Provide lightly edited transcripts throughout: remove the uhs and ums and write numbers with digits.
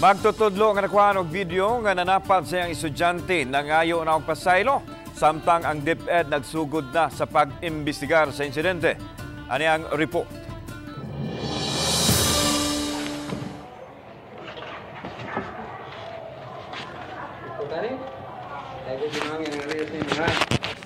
Magtutudlo nga nakuha og video nga nanapad sa iyang estudyante nangayo na og pasaylo samtang ang DepEd nagsugod na sa pag-imbestigar sa insidente. Ani ang report.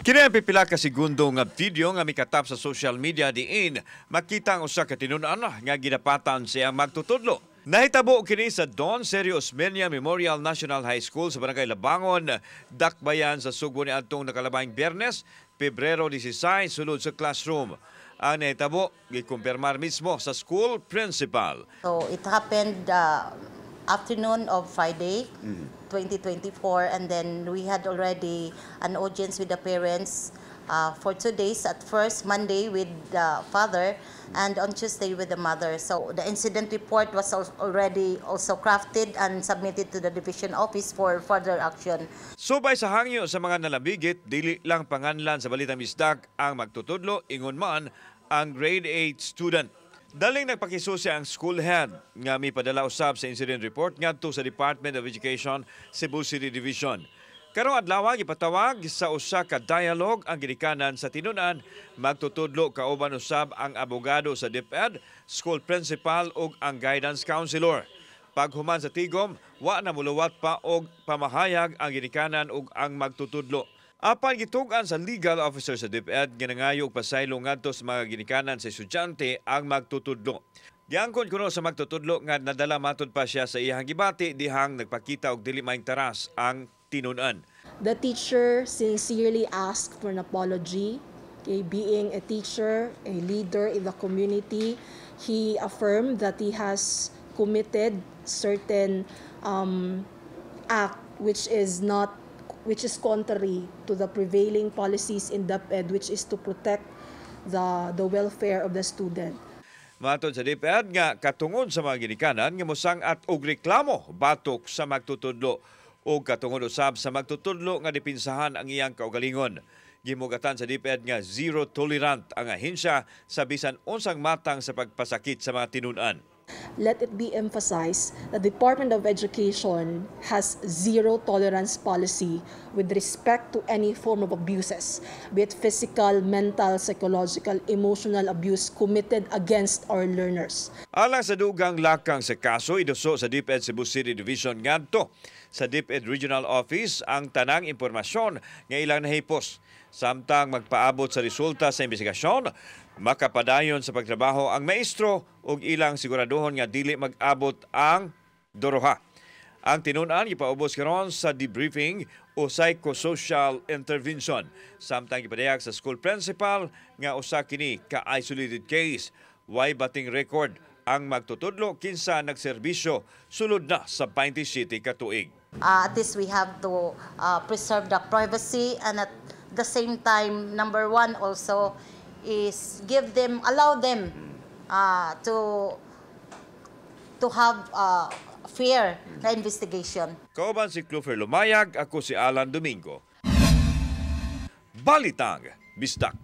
Kini ang pipila ka segundo nga video nga mikatap sa social media diin makita ang usa ka tinun-an nga gidapatan siyang magtutudlo. Nahitabo kini sa Don Sergio Osmeña Memorial National High School sa Barangay Labangon, Dakbayan sa Subo ni adtong nakalabahing Biyernes, Pebrero 16 sulod sa classroom. Ang nahitabo gikumpirmar mismo sa school principal. So it happened afternoon of Friday, 2024, and then we had already an audience with the parents for 2 days. At first, Monday with the father, and on Tuesday with the mother. So the incident report was already also crafted and submitted to the division office for further action. Subay sa hangyo sa mga nalabigit, dili lang panganlan sa Balitang Bisdak ang magtutudlo, ingon man ang grade 8 student. Daling nagpakisusi ang school head nga may padala usab sa incident report ngadto sa Department of Education, Cebu City Division. Karong adlaw ipatawag sa usa ka dialogue ang ginikanan sa tinunan, magtutudlo kauban usab ang abogado sa DepEd, school principal ug ang guidance counselor. Paghuman sa tigom, wa na muluwat pa og pamahayag ang ginikanan ug ang magtutudlo. Apan gitugan sa legal officer sa DepEd ginangayo og pasaylo ngadto sa mga ginikanan sa estudyante ang magtutudlo. Giangkon kuno sa magtutudlo nga nadala matud pa siya sa iyang gibati dihang nagpakita og dili maayong taras ang tinun-an. The teacher sincerely asked for an apology. Okay, being a teacher, a leader in the community, he affirmed that he has committed certain act which is contrary to the prevailing policies in DepEd, which is to protect the welfare of the student. Matod sa DepEd nga katungod sa mga ginikanan nga mosangat og reklamo batok sa magtutudlo o katungod usab sa magtutudlo nga dipinsahan ang iyang kaugalingon. Gimugatan sa DepEd nga zero tolerant ang ahensya sa bisan unsang matang sa pagpasakit sa mga tinun-an. Let it be emphasized that the Department of Education has zero tolerance policy with respect to any form of abuses, be it physical, mental, psychological, emotional abuse committed against our learners. Alang sa dugang lakang sa kaso, iduso sa DepEd Cebu City Division ngadto sa DepEd Regional Office ang tanang impormasyon nga ilang nahipos. Samtang magpaabot sa resulta sa investigasyon, makapadayon sa pagtrabaho ang maestro ug ilang siguraduhon nga dili mag-abot ang doroha. Ang tinun-an ipaubos karon sa debriefing o psychosocial intervention. Samtang ipadayag sa school principal nga usa kini ka isolated case, way bating record ang magtutudlo kinsa nagserbisyo sulod na sa 20 City ka tuig. At least we have to preserve the privacy, and at the same time, number one also is allow them to have fair na investigation. Kauban si Clover Lumayag, ako si Alan Domingo. Balitang Bisdak.